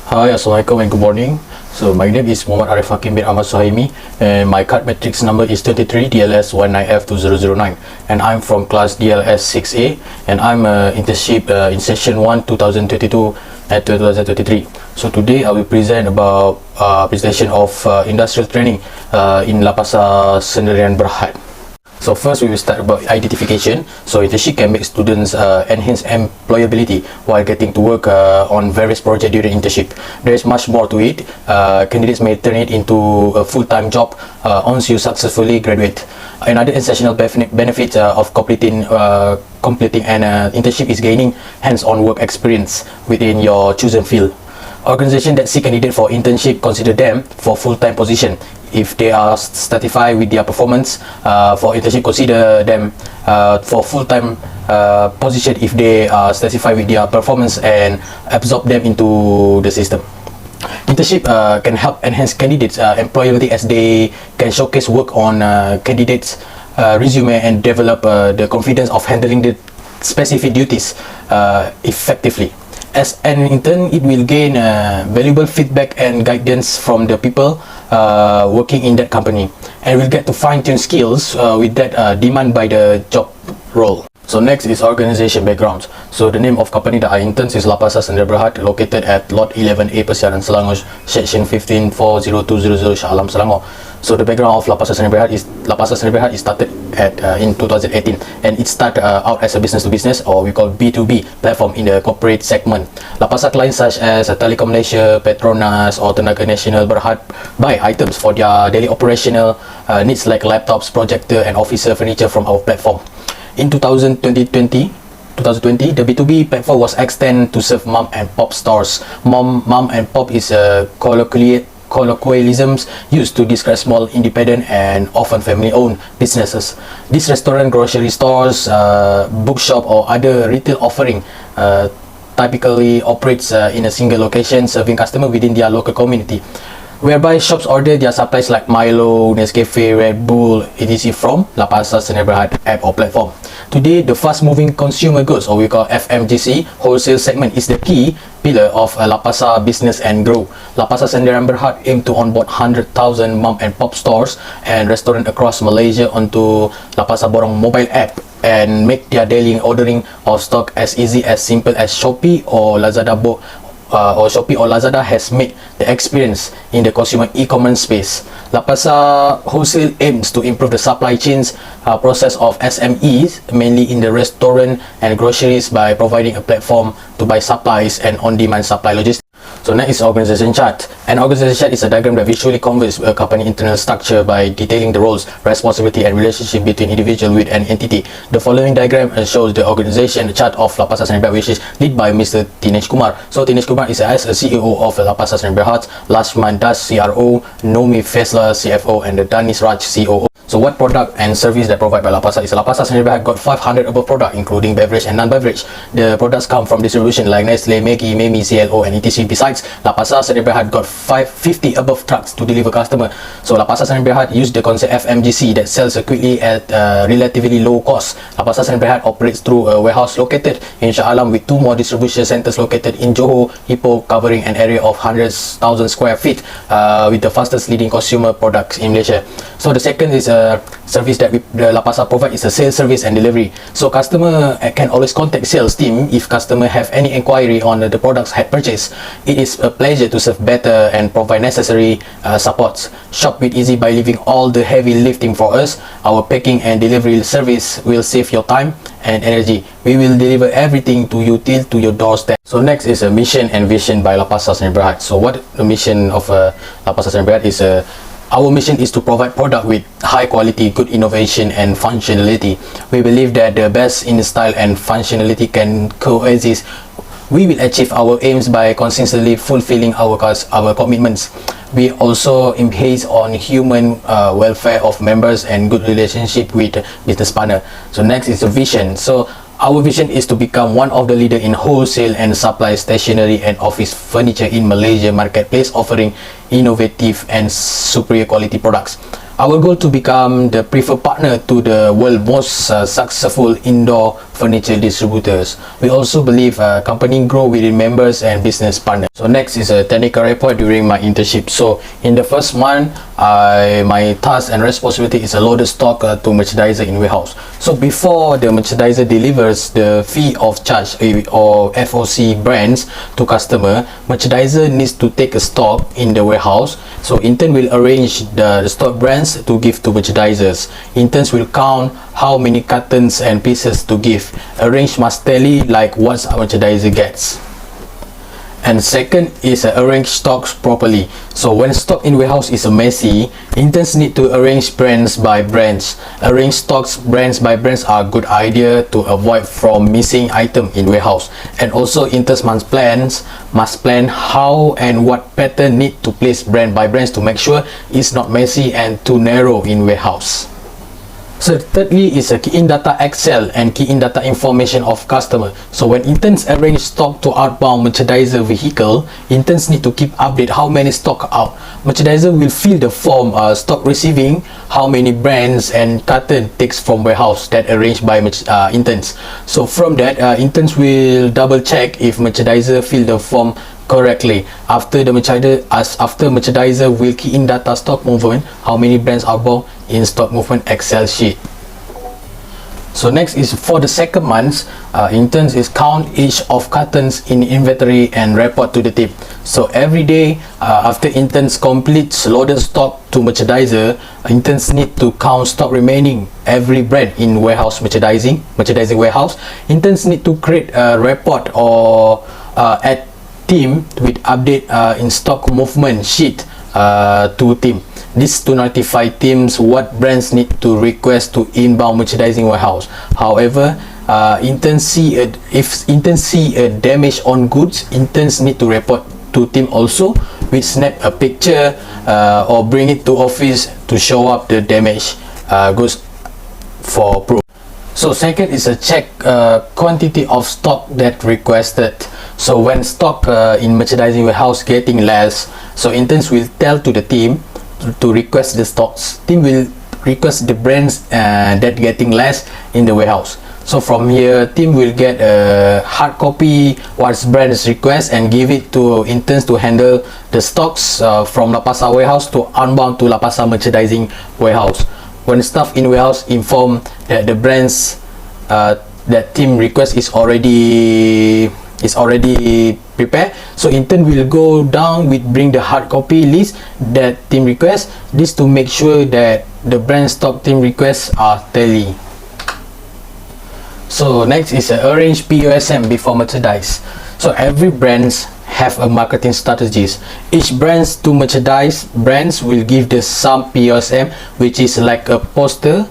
Hi, Assalamualaikum and good morning. So my name is Muhammad Arif Hakim bin Ahmad Suhaimi and my card matrix number is 23DLS19F2009 and I'm from class DLS6A and I'm internship in session 1 2022 and 2023. So today I will present about presentation of industrial training in Lapasar Sendirian Berhad. So first we will start about identification. So internship can make students enhance employability while getting to work on various projects during internship. There is much more to it. Candidates may turn it into a full-time job once you successfully graduate. Another essential benefit of completing an internship is gaining hands-on work experience within your chosen field. Organizations that seek candidates for internship consider them for full-time position. If they are satisfied with their performance for internship, consider them for full-time position if they are satisfied with their performance and absorb them into the system. Internship can help enhance candidates' employability as they can showcase work on candidates' resume and develop the confidence of handling the specific duties effectively. As an intern, it will gain valuable feedback and guidance from the people working in that company, and will get to fine-tune skills with that demand by the job role. So next is organization background. So the name of company that I intern is Lapasar Sendirian Berhad, located at Lot 11A Persiaran Selangor, Section 15-40200 Shah Alam, Selangor. So the background of Lapasar Sendirian Berhad is started in 2018, and it started out as a business-to-business, or we call B2B platform in the corporate segment. Lapasar clients such as Telekom Malaysia, Petronas, or Tenaga Nasional Berhad buy items for their daily operational needs like laptops, projector, and office furniture from our platform. In 2020, the B2B platform was extended to serve mom and pop stores. Mom and pop is a colloquialisms used to describe small, independent, and often family-owned businesses. These restaurant, grocery stores, bookshop, or other retail offering typically operates in a single location, serving customers within their local community, whereby shops order their supplies like Milo, Nescafe, Red Bull, etc. from Lapasar Sendirian Berhad app or platform. Today, the fast-moving consumer goods, or we call FMGC, wholesale segment is the key pillar of Lapasar business and grow. Lapasar Sendirian Berhad aim to onboard 100,000 mom and pop stores and restaurants across Malaysia onto Lapasar Borong mobile app and make their daily ordering of stock as easy as simple as Shopee or Lazada has made the experience in the consumer e-commerce space. Lapasar Wholesale aims to improve the supply chains process of SMEs, mainly in the restaurant and groceries, by providing a platform to buy supplies and on-demand supply logistics. So next is organization chart. An organization chart is a diagram that visually conveys a company internal structure by detailing the roles, responsibility, and relationship between individual with an entity. The following diagram shows the organization chart of Lapasar Sendirian Berhad, which is led by Mr. Dinesh Kumar. So Dinesh Kumar is as a CEO of Lapasar Sendirian Berhad, Lashman Das CRO, Nomi Fesla CFO, and Danis Raj COO. So what product and service that provided by Lapasar is Lapasar Sendirian Berhad got 500 above product, including beverage and non-beverage. The products come from distribution like Nestle, Maggi, Memi, CLO, and etc. Besides, Lapasar Sendirian Berhad got 50 above trucks to deliver customer. So Lapasar Sendirian Berhad used the concept FMGC that sells quickly at relatively low cost. Lapasar Sendirian Berhad operates through a warehouse located in Shah Alam with 2 more distribution centers located in Johor, Ipoh, covering an area of 100,000 square feet with the fastest leading consumer products in Malaysia. So the second is service that the Lapasar provide is a sales service and delivery. So customer can always contact sales team if customer have any inquiry on the products had purchased. It is a pleasure to serve better and provide necessary supports. Shop with easy by leaving all the heavy lifting for us. Our packing and delivery service will save your time and energy. We will deliver everything to you till to your doorstep. So next is a mission and vision by Lapasar Sendirian Berhad. So what the mission of Lapasar Sendirian Berhad is our mission is to provide product with high quality, good innovation, and functionality. We believe that the best in style and functionality can coexist. We will achieve our aims by consistently fulfilling our commitments. We also emphasize on human welfare of members and good relationship with business partner. So next is the vision. So our vision is to become one of the leader in wholesale and supply stationery and office furniture in Malaysia marketplace, offering innovative and superior quality products. Our goal to become the preferred partner to the world's most successful indoor furniture distributors. We also believe company grow within members and business partners. So next is a technical report during my internship. So in the first month, my task and responsibility is a load of stock to merchandiser in warehouse. So before the merchandiser delivers the fee of charge or FOC brands to customer, merchandiser needs to take a stock in the warehouse. So intern will arrange the stock brands to give to merchandisers. Interns will count how many cartons and pieces to give. Arrange must tally like what a merchandiser gets. And second is arrange stocks properly. So when stock in warehouse is messy, interns need to arrange brands by brands. Arrange stocks brands by brands are a good idea to avoid from missing item in warehouse. And also interns must plan how and what pattern need to place brand by brands to make sure it's not messy and too narrow in warehouse. So thirdly is a key in data Excel and key in data information of customer. So when interns arrange stock to outbound merchandiser vehicle, interns need to keep update how many stock out. Merchandiser will fill the form stock receiving, how many brands and carton takes from warehouse that arranged by interns. So from that, interns will double check if merchandiser fill the form correctly. After merchandiser will key in data stock movement, how many brands outbound in stock movement Excel sheet. So next is for the second month, interns is count each of cartons in inventory and report to the team. So every day after interns completes loaded stock to merchandiser, interns need to count stock remaining every brand in warehouse merchandising warehouse. Interns need to create a report or add team with update in stock movement sheet to team. This to notify teams what brands need to request to inbound merchandising warehouse. However, interns see if interns see a damage on goods, interns need to report to team also, which snap a picture or bring it to office to show up the damage goods for proof. So second is a check quantity of stock that requested. So when stock in merchandising warehouse getting less, so interns will tell to the team to request the stocks. Team will request the brands that getting less in the warehouse. So from here, team will get a hard copy what's brands request and give it to interns to handle the stocks from Lapasar warehouse to outbound to Lapasar merchandising warehouse. When staff in warehouse inform that the brands that team request is already prepared, so intern will go down with bring the hard copy list that team request. This to make sure that the brand stock team requests are tally. So next is arrange POSM before merchandise. So every brands have a marketing strategies. Each brands to merchandise brands will give the some POSM, which is like a poster,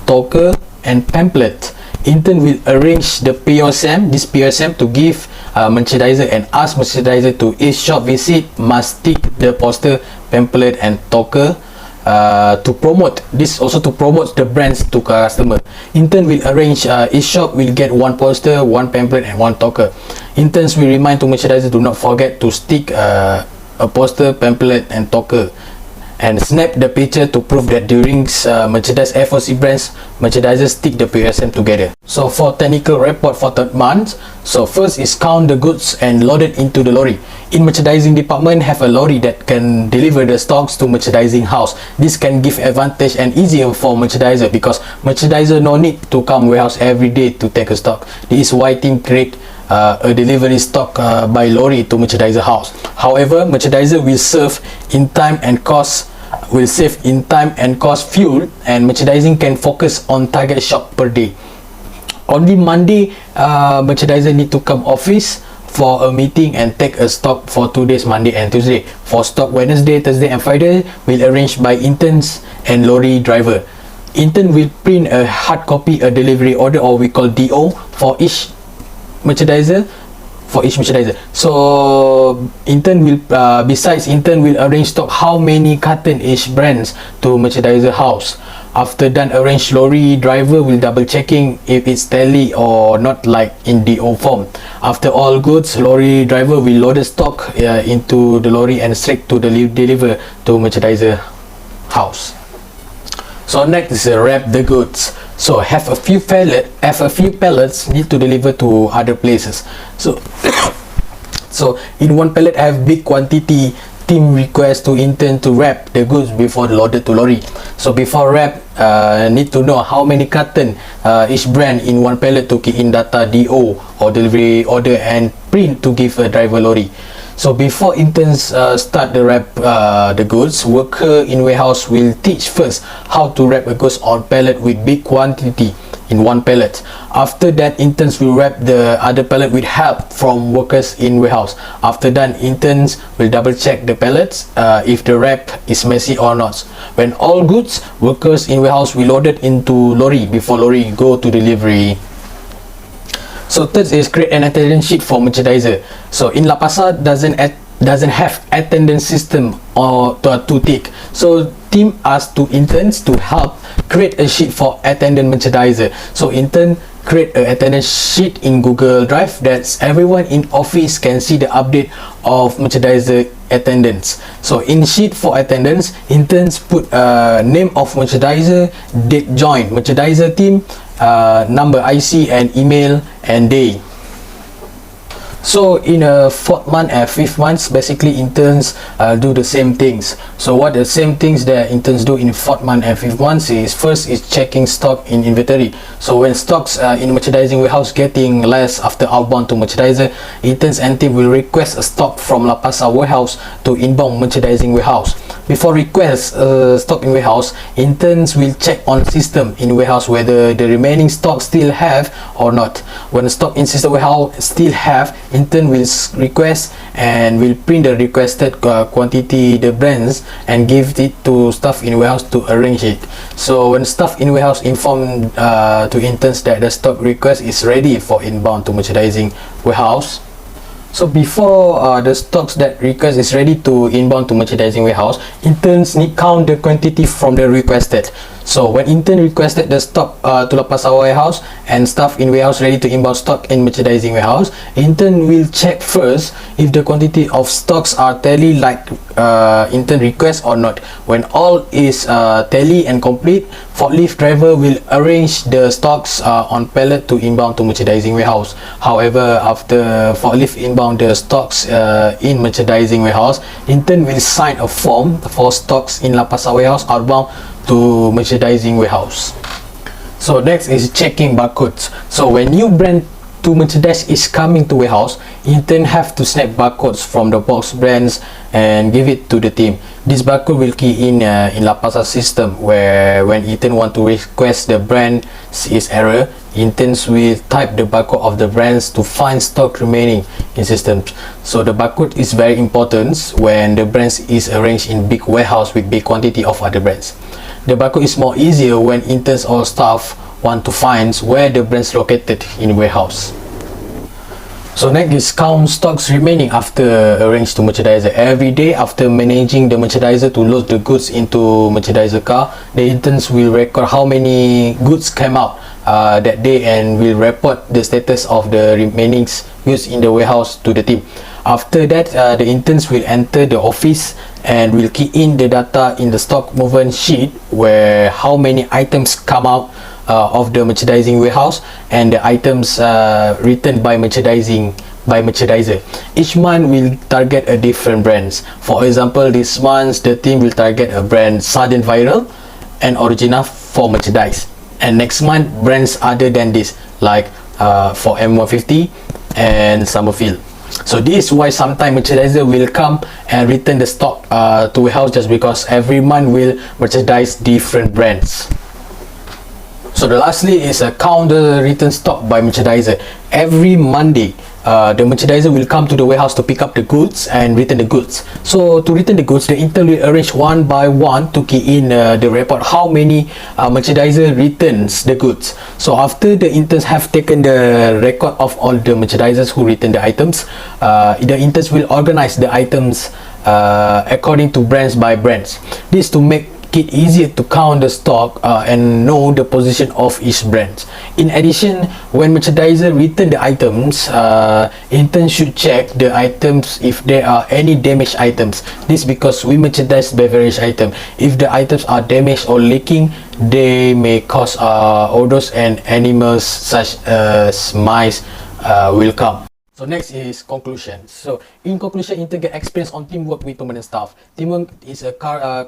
talker and pamphlet. Intern will arrange the this POSM to give merchandiser and ask merchandiser to each shop visit must tick the poster, pamphlet and talker to promote. This also to promote the brands to customer. Intern will arrange each shop will get one poster, one pamphlet and one talker. Interns will remind to merchandiser to not forget to stick a poster, pamphlet and talker, and snap the picture to prove that during merchandise FOC brands, merchandisers stick the POSM together. So for technical report for third month, so first is count the goods and load it into the lorry. In merchandising department have a lorry that can deliver the stocks to merchandising house. This can give advantage and easier for merchandiser because merchandiser no need to come warehouse every day to take a stock. This is why team create a delivery stock by lorry to merchandiser house. However, merchandiser will save in time and cost fuel, and merchandising can focus on target shop per day. Only Monday, merchandiser need to come office for a meeting and take a stock for 2 days, Monday and Tuesday. For stock Wednesday, Thursday and Friday will arranged by interns and lorry driver. Intern will print a hard copy a delivery order, or we call DO, for each merchandiser. So intern will intern will arrange stock how many carton each brands to merchandiser house. After done arrange, lorry driver will double checking if it's tally or not like in DO form. After all goods, lorry driver will load the stock into the lorry and straight to deliver to merchandiser house. So next is wrap the goods. So have a few pallets need to deliver to other places. So in one pallet have big quantity. Team request to intern to wrap the goods before loaded to lorry. So before wrap, need to know how many carton each brand in one pallet to key in data DO or delivery order and print to give a driver lorry. So before interns start the wrap the goods, worker in warehouse will teach first how to wrap a goods on pallet with big quantity in one pallet. After that, interns will wrap the other pallet with help from workers in warehouse. After that, interns will double check the pallets if the wrap is messy or not. When all goods, workers in warehouse will load it into lorry before lorry go to delivery. So third is create an attendance sheet for merchandiser. So in Lapasar doesn't have attendance system or to tick. So team asked to interns to help create a sheet for attendant merchandiser. So intern create an attendance sheet in Google Drive that everyone in office can see the update of merchandiser attendance. So in sheet for attendance, interns put name of merchandiser, date join merchandiser team, number IC and email and day. So in a fourth month and fifth months, basically interns do the same things. So what the same things that interns do in fourth month and fifth months is, first is checking stock in inventory. So when stocks in merchandising warehouse getting less after outbound to merchandiser, interns and team will request a stock from Lapasar warehouse to inbound merchandising warehouse. Before request stock in warehouse, interns will check on system in warehouse whether the remaining stock still have or not. When stock in system warehouse still have, intern will request and will print the requested quantity the brands and give it to staff in warehouse to arrange it. So when staff in warehouse inform to interns that the stock request is ready for inbound to merchandising warehouse. So before the stocks that request is ready to inbound to merchandising warehouse, interns need count the quantity from the requested. So when intern requested the stock to Lapasar warehouse and staff in warehouse ready to inbound stock in merchandising warehouse, intern will check first if the quantity of stocks are tally like intern request or not. When all is tally and complete, forklift driver will arrange the stocks on pallet to inbound to merchandising warehouse. However, after forklift inbound the stocks in merchandising warehouse, intern will sign a form for stocks in Lapasar warehouse outbound to merchandising warehouse. So next is checking barcodes. So when new brand to merchandise is coming to warehouse, intern have to snap barcodes from the box brands and give it to the team. This barcode will key in Lapasar system, where when intern want to request the brand is error, interns will type the barcode of the brands to find stock remaining in systems. So the barcode is very important when the brands is arranged in big warehouse with big quantity of other brands. The barcode is more easier when interns or staff want to find where the brands located in warehouse. So next is count stocks remaining after arranged to merchandiser. Every day after managing the merchandiser to load the goods into merchandiser car, the interns will record how many goods came out that day and will report the status of the remaining goods in the warehouse to the team. After that, the interns will enter the office and will key in the data in the stock movement sheet, where how many items come out of the merchandising warehouse and the items returned by merchandiser. Each month will target a different brands. For example, this month the team will target a brand Sudden Viral and Original for merchandise, and next month brands other than this like for M150 and Summerfield. So this is why sometimes merchandiser will come and return the stock to warehouse, just because every month will merchandise different brands. So the lastly is count the return stock by merchandiser. Every Monday, the merchandiser will come to the warehouse to pick up the goods and return the goods. So to return the goods, the intern will arrange one by one to key in the report how many merchandiser returns the goods. So after the interns have taken the record of all the merchandisers who return the items, the interns will organize the items according to brands by brands. This to make it easier to count the stock and know the position of each brand. In addition, when merchandiser return the items, intern should check the items if there are any damaged items. This because we merchandise beverage item. If the items are damaged or leaking, they may cause odors and animals such as mice will come. So next is conclusion. So in conclusion, intern get experience on teamwork with permanent staff. Teamwork is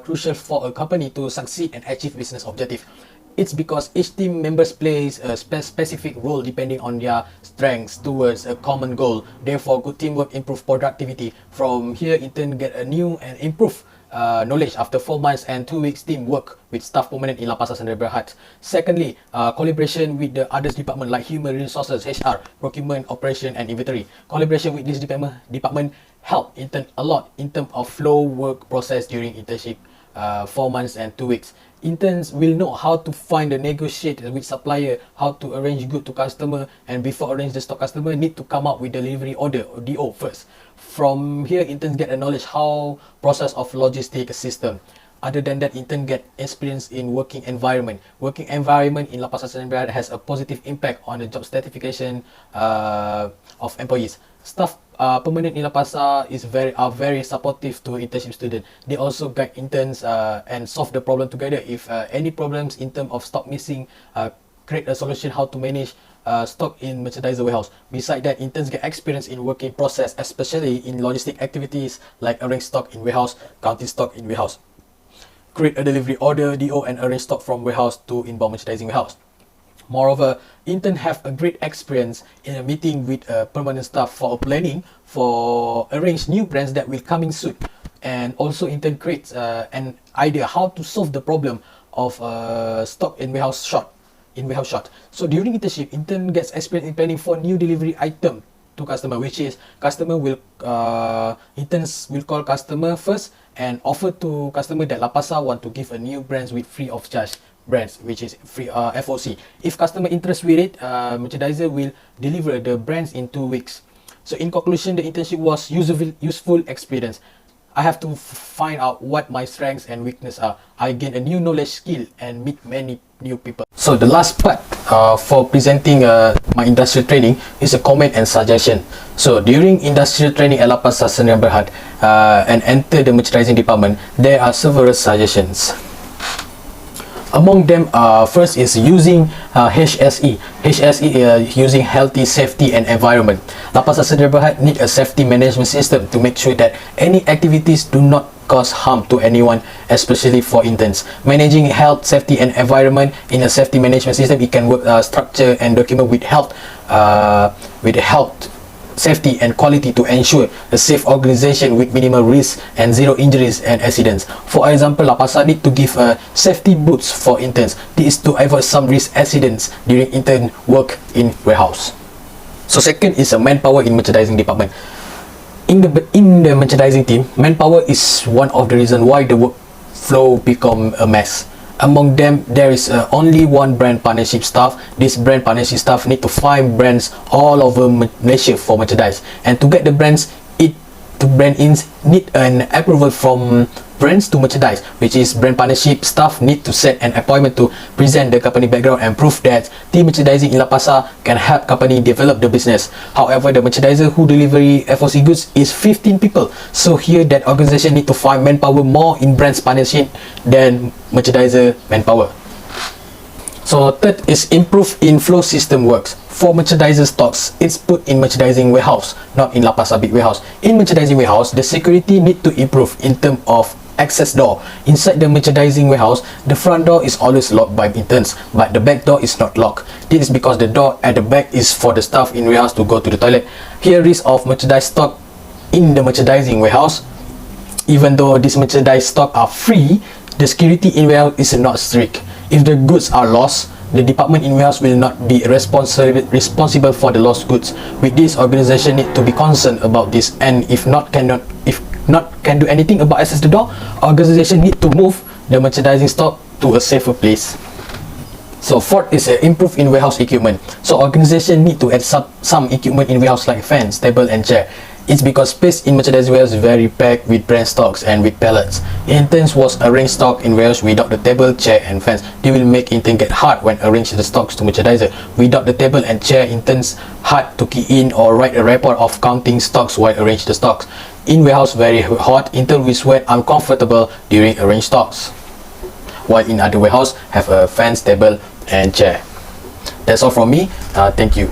crucial for a company to succeed and achieve business objective. It's because each team members plays a specific role depending on their strengths towards a common goal. Therefore, good teamwork improve productivity. From here, intern get a new and improved knowledge after 4 months and 2 weeks teamwork with staff permanent in Lapasar Sdn Bhd. Secondly, collaboration with the others department like human resources, HR, procurement, operation and inventory. Collaboration with this department help intern a lot in terms of flow work process during internship 4 months and 2 weeks. Interns will know how to find and negotiate with supplier, how to arrange good to customer, and before arrange the stock, customer need to come up with delivery order or DO first. From here, interns get a knowledge how process of logistic system. Other than that, intern get experience in working environment. Working environment in Lapasar Sdn Bhd has a positive impact on the job certification of employees. Staff permanent in Lapasar are very supportive to internship students. They also guide interns and solve the problem together. If any problems in terms of stock missing, create a solution how to manage stock in merchandiser warehouse. Besides that, interns get experience in working process, especially in logistic activities like arrange stock in warehouse, counting stock in warehouse, create a delivery order, DO, and arrange stock from warehouse to inbound merchandising warehouse. Moreover, interns have a great experience in a meeting with permanent staff for planning for arrange new brands that will coming soon, and also intern creates an idea how to solve the problem of stock in warehouse short. So during internship, intern gets experience in planning for new delivery item to customer, which is customer will interns will call customer first and offer to customer that Lapasar want to give a new brands with free of charge brands, which is free FOC. If customer interest with it, merchandiser will deliver the brands in 2 weeks. So in conclusion, the internship was useful experience. I have to find out what my strengths and weaknesses are. I gain a new knowledge skill and meet many new people. So the last part for presenting my industrial training is a comment and suggestion. So during industrial training at Lapasar Sdn Bhd and enter the merchandising department, there are several suggestions. Among them, first is using HSE. HSE using healthy, safety and environment. Lapasar Sdn Bhd need a safety management system to make sure that any activities do not cause harm to anyone, especially for interns. Managing health, safety and environment in a safety management system, it can work structure and document with health, safety and quality to ensure a safe organization with minimal risk and zero injuries and accidents. For example, Lapasar need to give safety boots for interns. This is to avoid some risk accidents during intern work in warehouse. So second is a manpower in merchandising department. In the merchandising team, manpower is one of the reasons why the workflow become a mess. Among them, there is only one brand partnership staff. This brand partnership staff need to find brands all over Malaysia for merchandise, and to get the brands, need an approval from brands to merchandise, which is brand partnership staff need to set an appointment to present the company background and prove that team merchandising in Lapasar can help company develop the business. However, the merchandiser who delivery FOC goods is 15 people. So here that organization need to find manpower more in brands partnership than merchandiser manpower. So third is improve in flow system works. For merchandiser stocks, it's put in merchandising warehouse, not in Lapasar big warehouse. In merchandising warehouse, the security need to improve in terms of access door. Inside the merchandising warehouse, the front door is always locked by interns, but the back door is not locked. This is because the door at the back is for the staff in warehouse to go to the toilet. Here risk of merchandise stock in the merchandising warehouse. Even though this merchandise stock are free, the security in warehouse is not strict. If the goods are lost, the department in warehouse will not be responsible for the lost goods. With this, organization need to be concerned about this, and if not can do anything about access the door, organization need to move the merchandising stock to a safer place. So fourth is improve in warehouse equipment. So organization need to add some equipment in warehouse like fans, table and chair. It's because space in merchandise warehouse is very packed with brand stocks and with pallets. Interns was arranged stock in warehouse without the table, chair and fans. They will make intern get hard when arrange the stocks to merchandiser. Without the table and chair, interns hard to key in or write a report of counting stocks while arrange the stocks. In warehouse very hot, intern will sweat uncomfortable during arrange stocks. While in other warehouse have a fans, table and chair. That's all from me. Thank you.